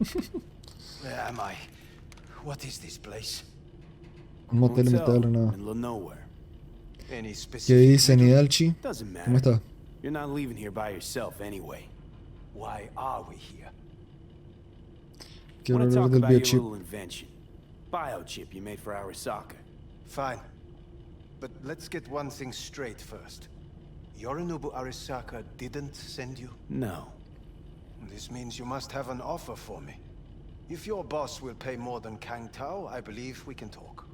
Where am I? What is this place? Un motel en mitad de la nada. Middle of nowhere. Any ¿Qué specific dice reason? Nidalchi? Doesn't ¿Cómo matter. está? You're not leaving here by yourself anyway. Why are we here? Quiero Want to hablar talk del about your biochip. little invention. Biochip you made for Arasaka. Fine. But let's get one thing straight first. Yorinobu Arasaka didn't send you? No. This means you must have an offer for me. If your boss will pay more than Kang Tao, I believe we can talk.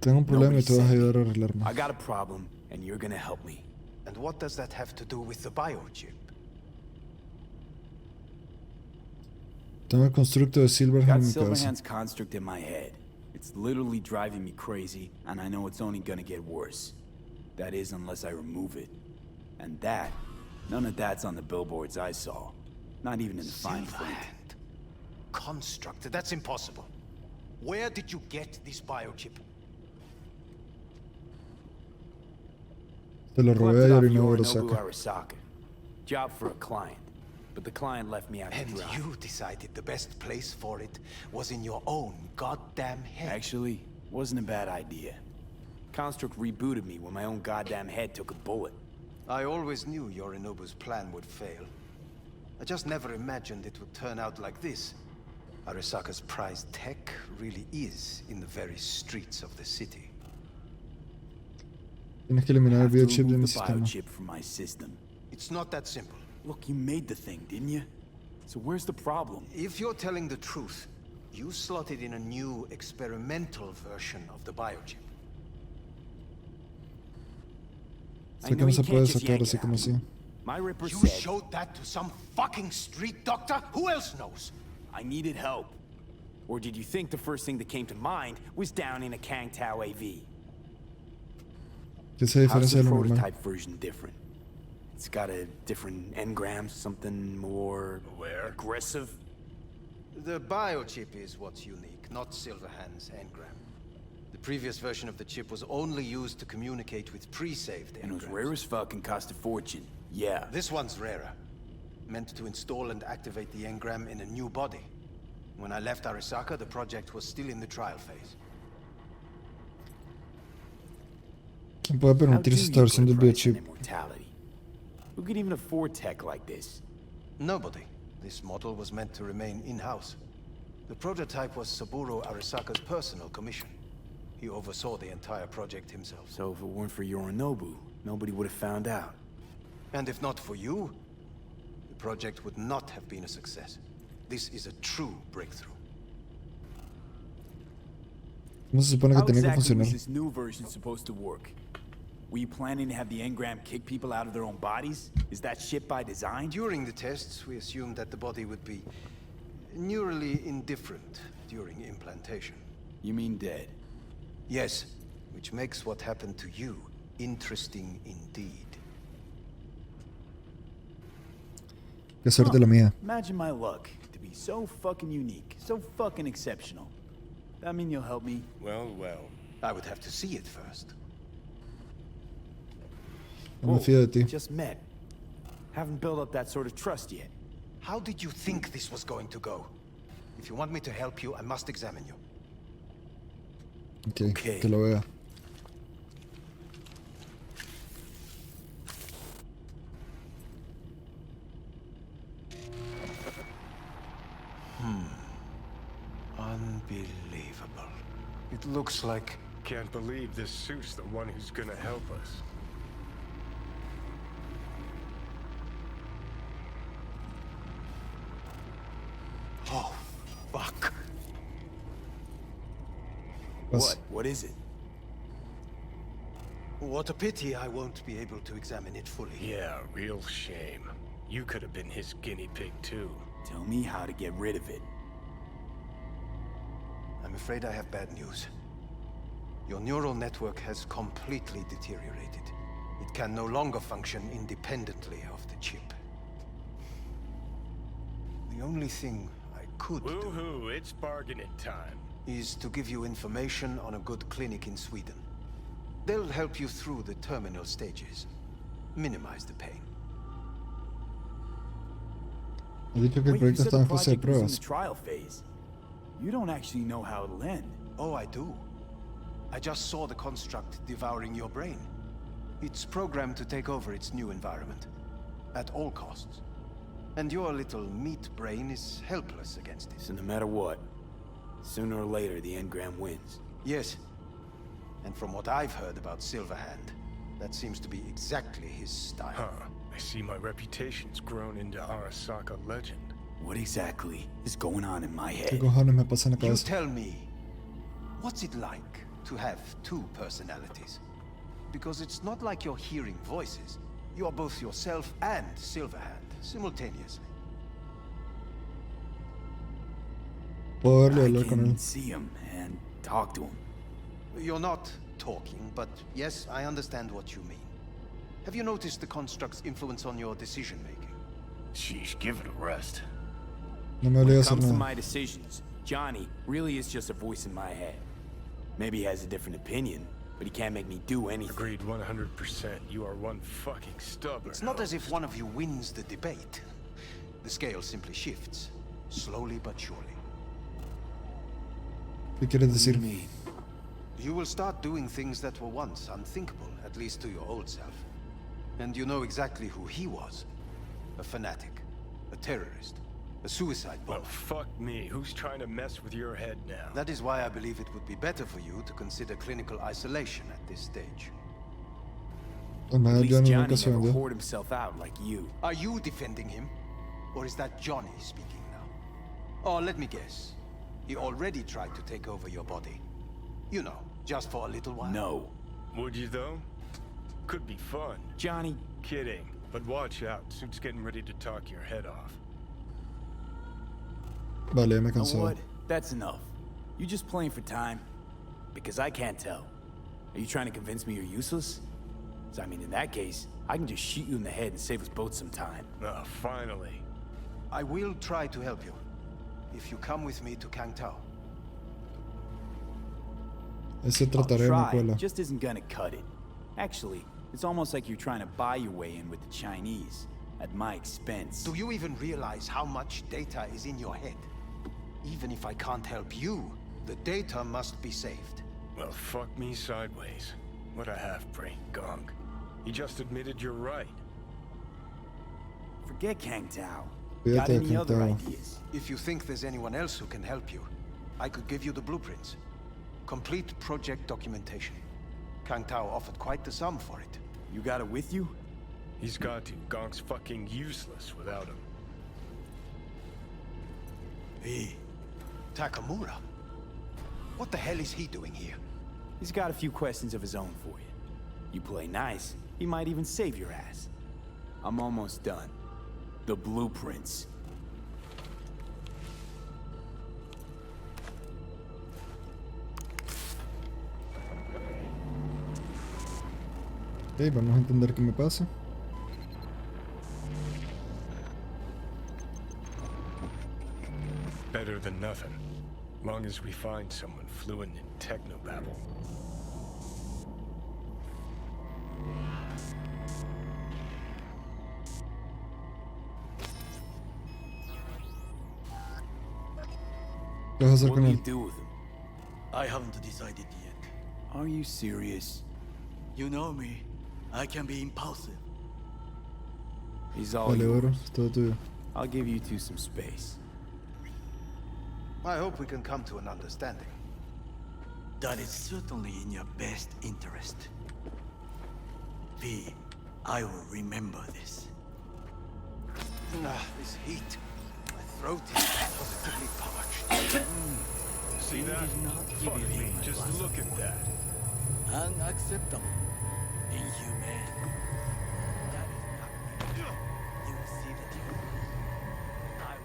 Tengo un problema y Nobody te vas a sent me. ayudar a arreglarme. I got a problem, and you're gonna help me. And what does that have to do with the biochip? Tengo el constructo de Silverhand Got en mi cabeza. Silverhand's construct in my head. It's literally driving me crazy, and I know it's only gonna get worse. That is, unless I remove it. And that, none of that's on the billboards I saw. Not even in the fine print. Silverhand. Constructed? That's impossible. Where did you get this biochip? Te lo robé a Collected off Yorinobu Yorinobu Arasaka. Arasaka. Job for a client. But the client left me out to And dry. you decided the best place for it was in your own goddamn head. Actually, wasn't a bad idea. Construct rebooted me when my own goddamn head took a bullet. I always knew Yorinobu's plan would fail. I just never imagined it would turn out like this. Arasaka's prized tech really is in the very streets of the city. Tienes que eliminar el Have to biochip de mi remove the sistema. biochip from my system. It's not that simple. Look, you made the thing, didn't you? So where's the problem? If you're telling the truth, you slotted in a new experimental version of the biochip. Sé que no se puede sacar así como así. My Ripper You said showed that to some fucking street doctor? Who else knows? I needed help. Or did you think the first thing that came to mind was down in a Kang Tao AV? ¿Qué se How's diferencia the de lo normal? prototype version different? It's got a different engram, something more aggressive. The biochip is what's unique, not Silverhand's engram. The previous version of the chip was only used to communicate with pre-saved And it was engrams. rare as fuck and cost a fortune. Yeah. This one's rarer. Meant to install and activate the engram in a new body. When I left Arasaka, the project was still in the trial phase. ¿Quién puede How do permitirse esta you versión del put a price on biochip? immortality? Who could even afford tech like this? Nobody. This model was meant to remain in-house. The prototype was Saburo Arasaka's personal commission. He oversaw the entire project himself. So if it weren't for Yorinobu, nobody would have found out. And if not for you, the project would not have been a success. This is a true breakthrough. ¿Cómo se supone que How tenía que exactly was funcionar? this new version supposed to work? Were you planning to have the engram kick people out of their own bodies? Is that shit by design? During the tests, we assumed that the body would be neurally indifferent during implantation. You mean dead? Yes, which makes what happened to you interesting indeed. Qué suerte la mía. Imagine my luck to be so fucking unique, so fucking exceptional. That mean you'll help me? Well. I would have to see it first. No me fío de ti. Just met. Haven't built up that sort of trust yet. How did you think this was going to go? If you want me to help you, I must examine you. Ok, Ok. que lo vea. Unbelievable. It looks like... Can't believe this suit's the one who's gonna help us. Oh, fuck. Pas- What is it? What a pity I won't be able to examine it fully. Yeah, real shame. You could have been his guinea pig too. Tell me how to get rid of it. I'm afraid I have bad news. Your neural network has completely deteriorated. It can no longer function independently of the chip. The only thing I could do Woohoo, it's bargaining time. is to give you information on a good clinic in Sweden. They'll help you through the terminal stages. Minimize the pain. Ha dicho que el Wait, you proyecto said está the en fase de project was in pruebas. the trial phase. You don't actually know how it'll end. Oh, I do. I just saw the construct devouring your brain. It's programmed to take over its new environment, at all costs. And your little meat brain is helpless against it. So no matter what, sooner or later the engram wins. Yes. And from what I've heard about Silverhand, that seems to be exactly his style. Huh. I see my reputation's grown into Arasaka legend. What exactly is going on in my ¿Qué head? cojones me pasa en la You cabeza? tell me, what's it like to have two personalities? Because it's not like you're hearing voices. You are both yourself and Silverhand, simultaneously. Puedo verlo y I hablar con can él. see him and talk to him. You're not talking, but yes, I understand what you mean. Have you noticed the construct's influence on your decision-making? Sheesh, give it a rest. No me When obliga a it hacer comes to nada. my decisions, Johnny really is just a voice in my head. Maybe he has a different opinion, but he can't make me do anything. Agreed 100%. You are one fucking stubborn. It's not as if one of you wins the debate. The scale simply shifts, slowly but surely. ¿Qué quieres decir? Me. You will start doing things that were once unthinkable, at least to your old self. And you know exactly who he was. A fanatic, a terrorist, a suicide bomber. Well, fuck me. Who's trying to mess with your head now? That is why I believe it would be better for you to consider clinical isolation at this stage. Al menos At least Johnny Johnny nunca se never vendió. poured himself out like you. Are you defending him? Or is that Johnny speaking now? Oh, let me guess. He already tried to take over your body. You know, just for a little while. No. Would you, though? Could be fun. Johnny, Kidding. But watch out. Suit's getting ready to talk your head off. Vale, ya me he you know cansado. what? That's enough. You just playing for time? Because I can't tell. Are you trying to convince me you're useless? 'Cause I mean, in that case, I can just shoot you in the head and save us both some time. Ah, finally. I will try to help you. If you come with me to Kangtao. Ese I'll trataré de mi try, escuela. just isn't gonna cut it. Actually, it's almost like you're trying to buy your way in with the Chinese, at my expense. Do you even realize how much data is in your head? Even if I can't help you, the data must be saved. Well, fuck me sideways. What a half-brain gunk. He just admitted you're right. Forget Kang Tao. Fíjate Got de any Kang other Tao. ideas? If you think there's anyone else who can help you, I could give you the blueprints. Complete project documentation. Kangtao offered quite the sum for it. You got it with you? He's got to. Gonk's fucking useless without him. Hey, Takamura? What the hell is he doing here? He's got a few questions of his own for you. You play nice, he might even save your ass. I'm almost done. The blueprints. Ok, vamos a entender qué me pasa. Better than nothing. Long as we find someone fluent in technobabble. ¿Qué vas a hacer What con do you él? do with him? I haven't decided yet. Are you serious? You know me. I can be impulsive. He's all Vale, oro, yours. es todo tuyo. I'll give you two some space. I hope we can come to an understanding. That is certainly in your best interest. V, I will remember this. This heat. My throat is positively parched. See that? Fuck me. Just look at that. Unacceptable. Inhumane. That is not me. You will see the difference. I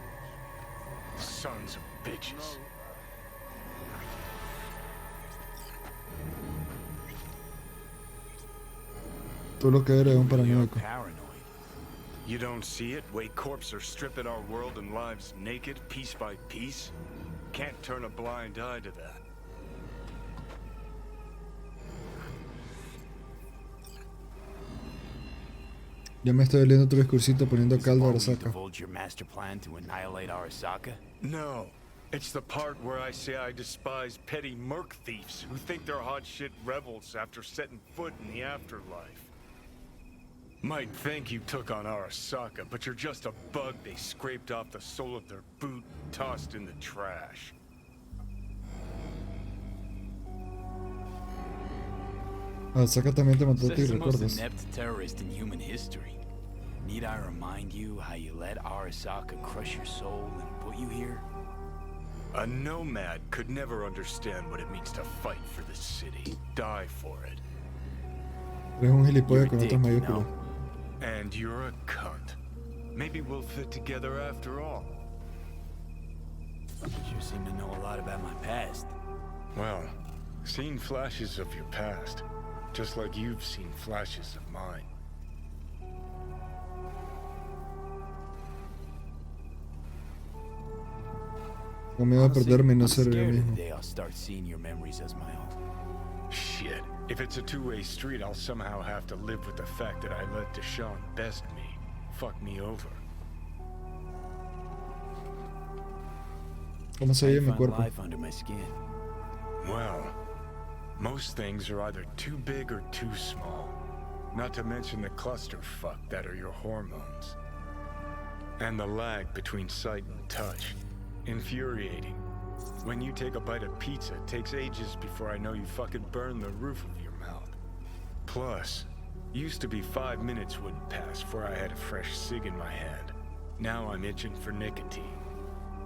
will. Sons of bitches. Tú lo que eres es un You're paranoico. paranoid. You don't see it? Way corps are stripping our world and lives naked, piece by piece? Can't turn a blind eye to that. Ya me estoy leyendo tu discursito poniendo Is the caldo a part where you Arasaka. divulge your master plan to annihilate Arasaka? No. It's the part where I say I despise petty merc thieves who think they're hot shit rebels after setting foot in the afterlife. Might think you took on Arasaka, but you're just a bug they scraped off the sole of their boot and tossed in the trash. Arasaka también te mató a ti, Says the most ¿recuerdas? inept terrorist in human history. Need I remind you how you let Arasaka crush your soul and put you here? A nomad could never understand what it means to fight for the city, die for it. Eres un You're gilipollas a con dick, otras you mayúsculas. know? And you're a cunt. Maybe we'll fit together after all. You seem to know a lot about my past. Well, seen flashes of your past, just like you've seen flashes of mine. Tengo miedo a Honestly, perderme y no I'm ser yo scared of the mismo. day I'll start seeing your memories as my own. Shit. If it's a two-way street, I'll somehow have to live with the fact that I let Deshaun best me, fuck me over. ¿Cómo se I oye mi find cuerpo? life under my skin. Well, most things are either too big or too small. Not to mention the clusterfuck that are your hormones. And the lag between sight and touch. Infuriating. When you take a bite of pizza, it takes ages before I know you fucking burn the roof of your mouth. Plus, used to be 5 minutes wouldn't pass before I had a fresh cig in my hand. Now I'm itching for nicotine.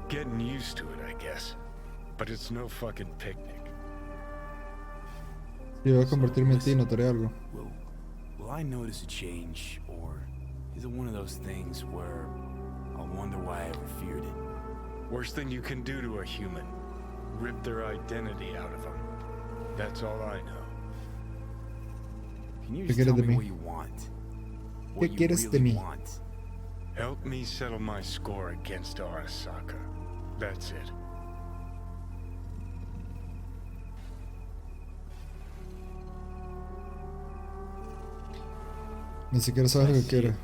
Getting used to it, I guess. But it's no fucking picnic. Si voy a convertirme en ti, notaré algo. Will I notice a change, or is it one of those things where I'll wonder why I ever feared it? Worst thing you can do to a human. Rip their identity out of them. That's all I know. Can you ¿Qué just quieres tell de me mí? what you want? ¿Qué What you quieres de really mí? want? Help me settle my score against Arasaka. That's it. Ni siquiera sabes lo que quiere.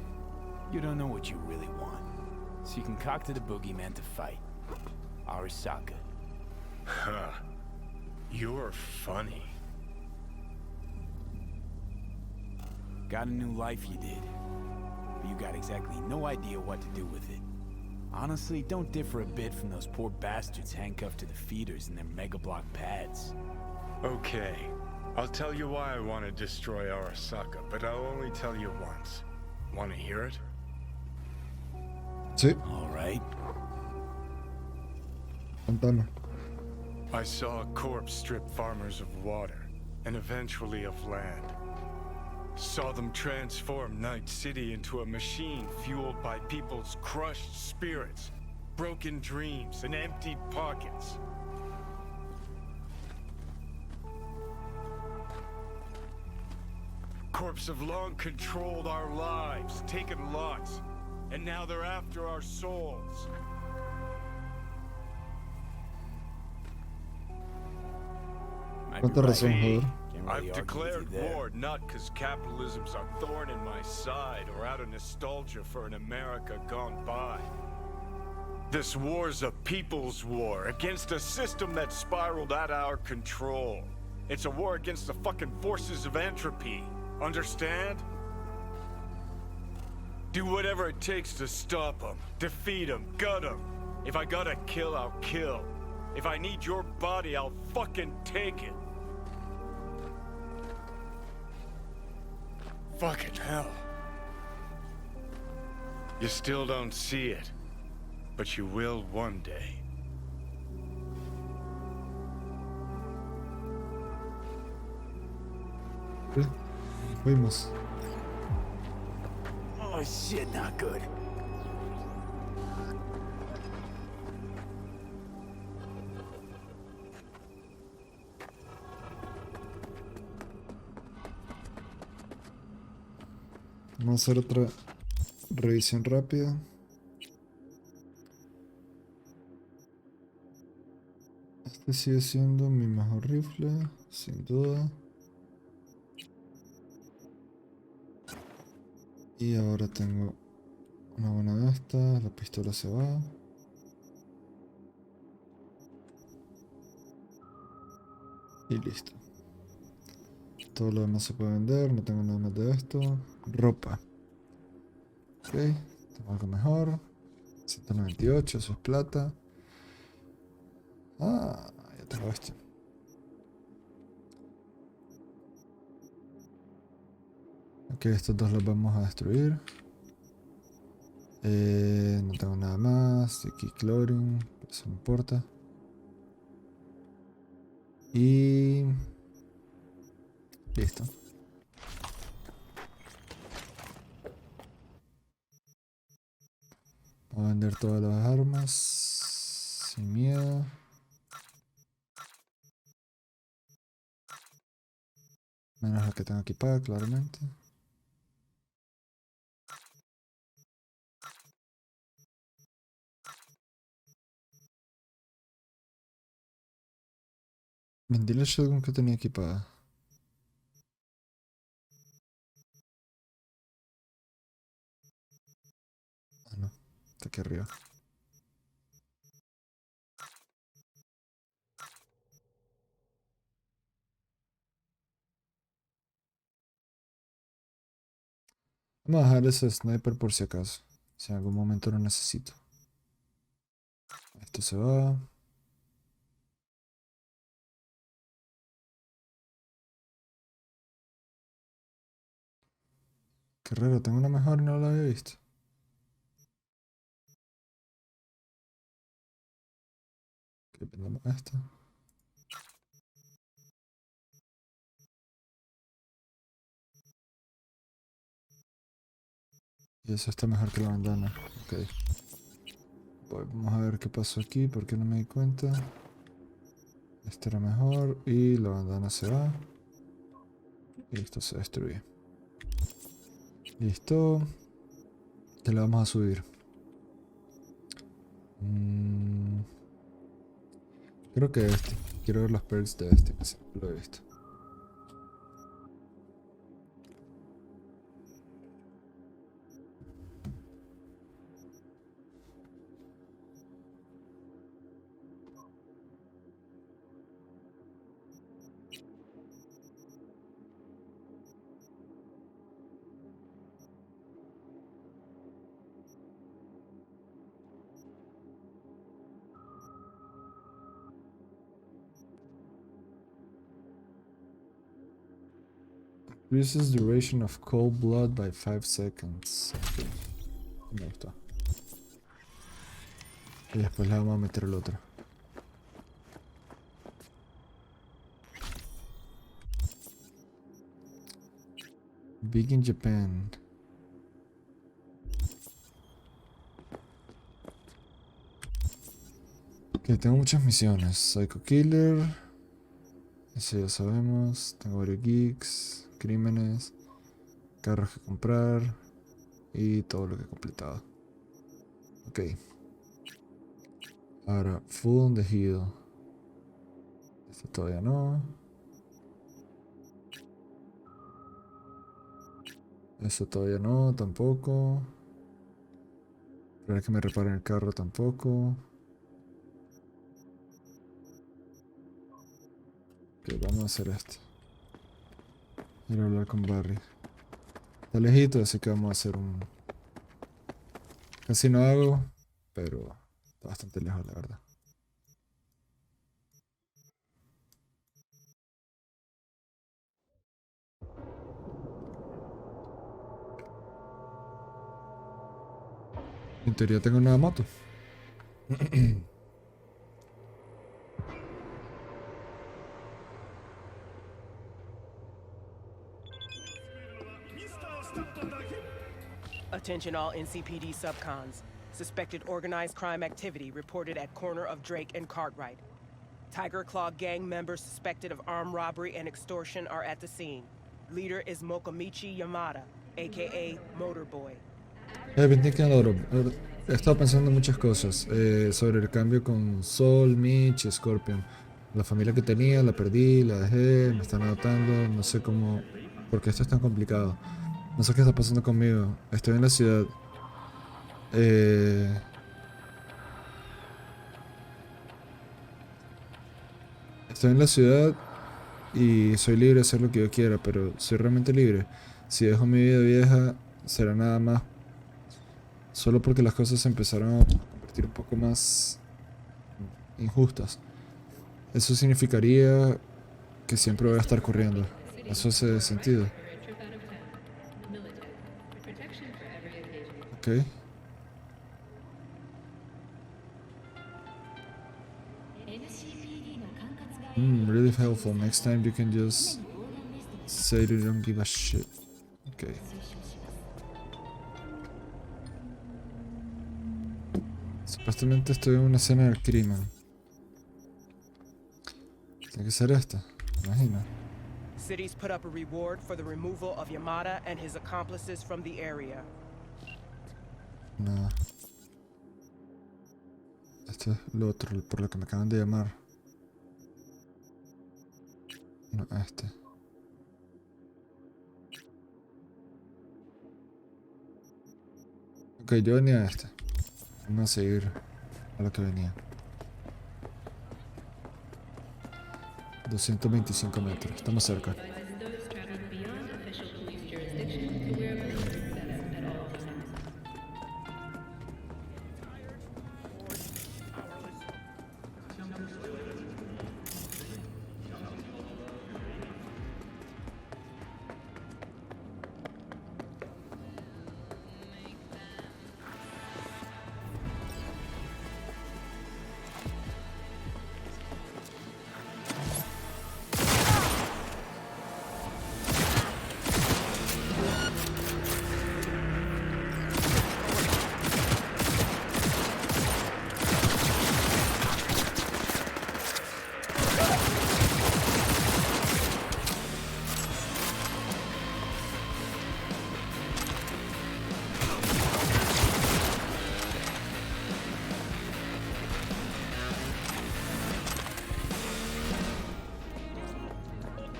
You don't know what you really want, so you concocted a boogeyman to fight. Arasaka. Huh. You're funny. Got a new life you did, but you got exactly no idea what to do with it. Honestly, don't differ a bit from those poor bastards handcuffed to the feeders in their mega block pads. Okay. I'll tell you why I want to destroy Arasaka, but I'll only tell you once. Want to hear it? Sí, All right. contame. I saw a corpse strip farmers of water, and eventually of land. Saw them transform Night City into a machine fueled by people's crushed spirits, broken dreams, and emptied pockets. Corps have long controlled our lives, taken lots, and now they're after our souls. Might be Cuánta right. razón, joder. Can't really I've argue with declared you there. war not because capitalism's a thorn in my side or out of nostalgia for an America gone by. This war's a people's war against a system that spiraled out of our control. It's a war against the fucking forces of entropy. Understand? Do whatever it takes to stop them, defeat them, gut them. If I gotta kill, I'll kill. If I need your body, I'll fucking take it. Fucking hell. You still don't see it, but you will one day. Sí, fuimos. Oh shit, not good. Vamos a hacer otra revisión rápida. Este sigue siendo mi mejor rifle, sin duda. Y ahora tengo una buena de estas. La pistola se va. Y listo. Todo lo demás se puede vender. No tengo nada más de esto. Ropa. Ok. Tengo algo mejor. 198, eso es plata. Ah, ya tengo esto. Ok, estos dos los vamos a destruir. No tengo nada más. Aquí cloring, eso no importa. Y listo. Voy a vender todas las armas sin miedo. Menos la que tengo equipada, claramente. Vendí la shotgun que tenía equipada. Ah, no. Está aquí arriba. Vamos a dejar ese sniper por si acaso. Si en algún momento lo necesito. Esto se va. Qué raro, tengo una mejor y no la había visto. Ok, vendamos esta. Y eso está mejor que la bandana. Ok. Vamos a ver qué pasó aquí, por qué no me di cuenta. Este era mejor y la bandana se va. Y esto se destruye. Listo. Te la vamos a subir. Creo que este. Quiero ver los perks de este, que siempre lo he visto. Increases duration of cold blood by 5 seconds. Okay. Me gustó. Y después le vamos a meter el otro. Big in Japan. Ok, tengo muchas misiones. Psycho Killer. Ese ya sabemos. Tengo varios geeks. Crímenes. Carros que comprar. Y todo lo que he completado. Ok. Ahora, Full on the Hill. Esto todavía no. Eso todavía no, tampoco. Esperar que me reparen el carro tampoco. Ok, vamos a hacer esto. Ir a hablar con Barry. Está lejito, así que vamos a hacer un... Casi no hago, pero está bastante lejos, la verdad. En teoría tengo una moto. Attention all NCPD subcons. Suspected organized crime activity reported at corner of Drake and Cartwright. Tiger Claw gang members suspected of armed robbery and extortion are at the scene. Leader is Mokomichi Yamada, aka Motorboy. He estado pensando muchas cosas sobre el cambio con Sol, Mitch y Scorpion. La familia que tenía, la perdí, la dejé, me están adoptando, no sé cómo... Porque esto es tan complicado. No sé qué está pasando conmigo. Estoy en la ciudad. Estoy en la ciudad y soy libre de hacer lo que yo quiera, pero soy realmente libre. Si dejo mi vida vieja, será nada más solo porque las cosas se empezaron a convertir un poco más injustas. Eso significaría que siempre voy a estar corriendo. Eso hace sentido. Ok. Really helpful. Next time you can just say you don't give a shit. Okay. Supuestamente estoy en una escena del crimen. Tiene que ser esta, me imagino. Cities put up a reward for the removal of Yamada and his accomplices from the area. No. Esto es lo otro, por lo que me acaban de llamar. No, este. Ok, yo venía a este. Vamos a seguir a lo que venía. 225 metros, estamos cerca.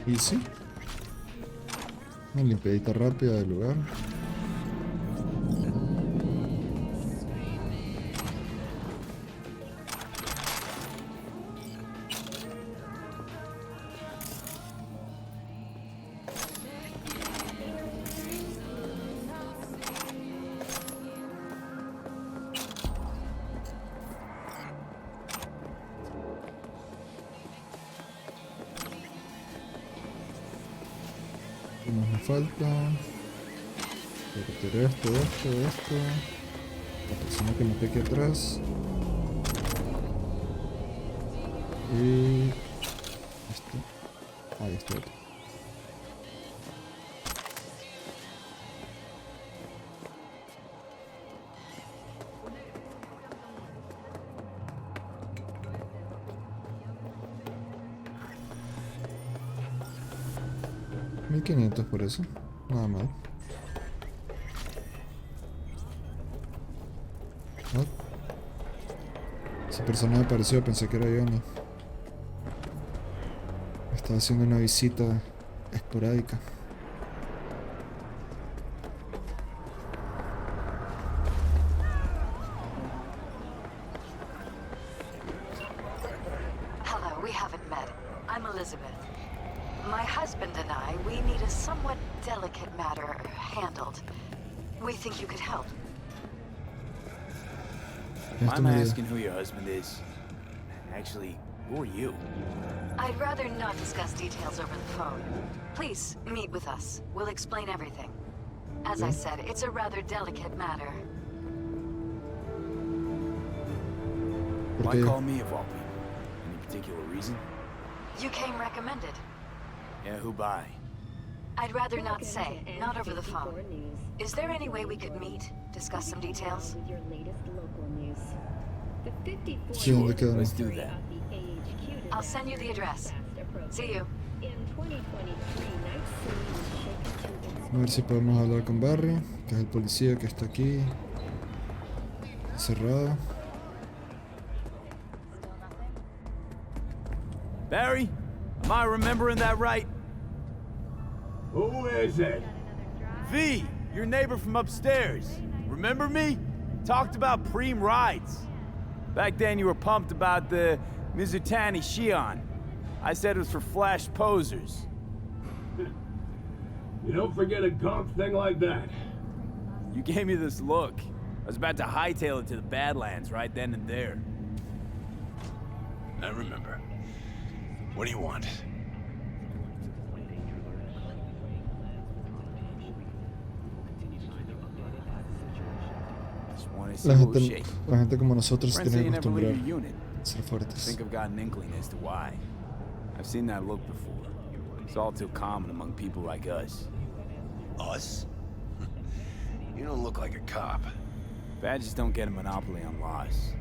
Easy. Una limpiadita rápida del lugar. ¿Qué más me falta? Repetir esto. La persona que maté aquí atrás. Y... este. Ahí está otro. $1500 por eso, nada mal. Oh. Esa persona me apareció, pensé que era Johnny. Estaba haciendo una visita esporádica. Hello, we haven't met. I'm Elizabeth. My husband and I, we need a somewhat delicate matter handled. We think you could help. I'm asking who your husband is. Actually, who are you? I'd rather not discuss details over the phone. Please, meet with us. We'll explain everything. As I said, it's a rather delicate matter. Why call me of all people? Any particular reason? You came recommended. Yeah, who by? I'd rather not say, not over the phone. Is there any way we could meet, discuss some details? Sure, let's do that. I'll send you the address. See you. A ver si podemos hablar con Barry, que es el policía que está aquí. Cerrado. Barry, am I remembering that right? Who is it? V, your neighbor from upstairs. Remember me? Talked about preem rides. Back then you were pumped about the Mizutani Shion. I said it was for flash posers. You don't forget a gaunt thing like that. You gave me this look. I was about to hightail it to the Badlands right then and there. I remember. What do you want? Just want to see what was shaking. La gente como nosotros se Friends say tiene you que never leave acostumbrar your unit. a ser I fuertes. think I've got an inkling as to why. I've seen that look before. It's all too common among people like us. Us? You don't look like a cop. Badges don't get a monopoly on loss.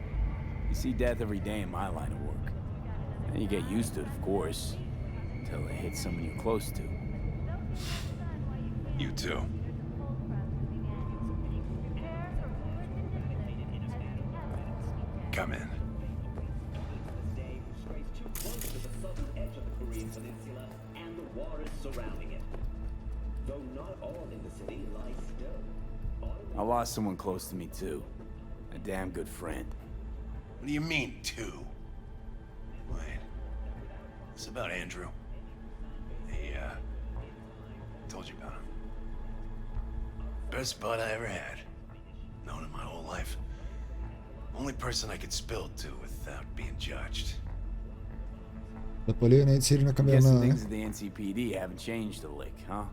You see death every day in my line of work. And you get used to it, of course, until it hits someone you're close to. You too. Come in. I lost someone close to me too. A damn good friend. What do you mean, two? Wait. It's about Andrew. He, told you about him. Best bud I ever had. Known him my whole life. Only person I could spill to without being judged. La poli de Nate City no ha cambiado Guessing nada, things at the NCPD haven't changed a lick, huh?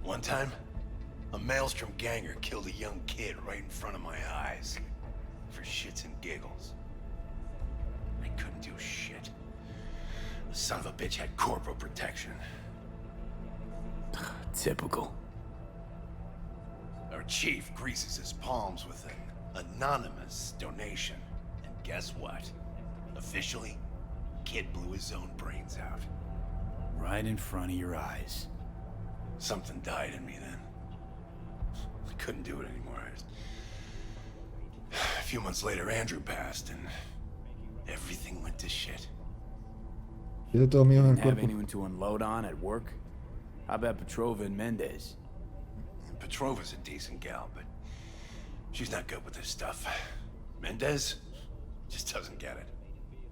One time, a Maelstrom ganger killed a young kid right in front of my eyes. For shits and giggles. I couldn't do shit. The son of a bitch had corporal protection. Typical. Our chief greases his palms with an anonymous donation. And guess what? Officially, kid blew his own brains out. Right in front of your eyes. Something died in me then. I couldn't do it anymore. A few months later, Andrew passed, and everything went to shit. Tiene todo mío en el Didn't have cuerpo. anyone to unload on at work? How about Petrova and Mendez? And Petrova's a decent gal, but she's not good with this stuff. Mendez just doesn't get it.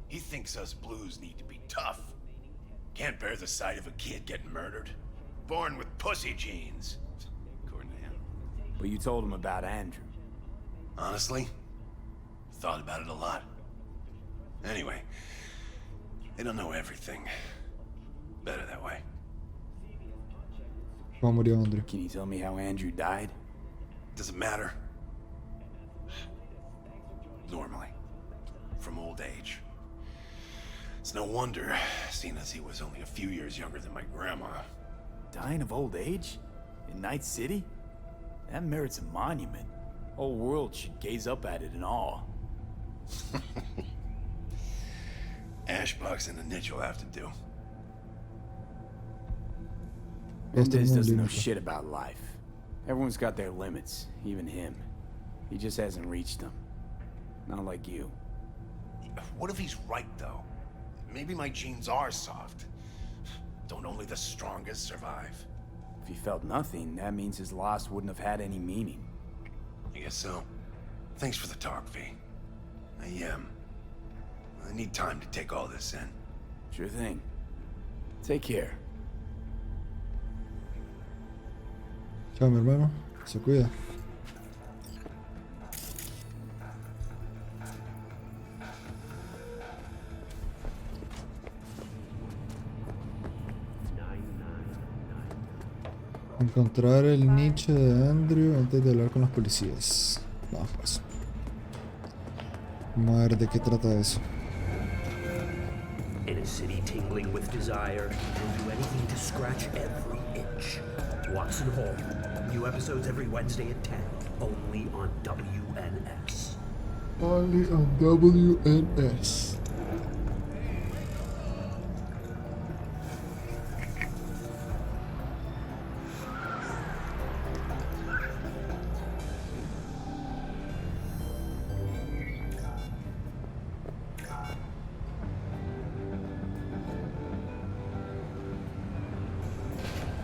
He thinks us blues need to be tough. Can't bear the sight of a kid getting murdered. Born with pussy genes, according to him. But you told him about Andrew. Honestly, thought about it a lot. Anyway, they don't know everything. Better that way. ¿Cómo murió Andrew? Can you tell me how Andrew died? Does it matter? Normally. From old age. It's no wonder, seeing as he was only a few years younger than my grandma. Dying of old age? In Night City? That merits a monument. Whole world should gaze up at it in awe. Ashbox and a niche will have to do. Mendez doesn't know shit about life. Everyone's got their limits, even him. He just hasn't reached them. Not like you. What if he's right, though? Maybe my genes are soft. Don't only the strongest survive? If he felt nothing, that means his loss wouldn't have had any meaning. I guess so. Thanks for the talk, V. I need time to take all this in. Sure thing. Take care. Chao, mi hermano. Se cuida. Encontrar el nicho de Andrew antes de hablar con los policías. Vamos pues. Vamos a ver de qué trata eso. In a city tingling with desire, he'll do anything to scratch every itch. Watson Hall. New episodes every Wednesday at 10. Only on WNS. Only on WNS.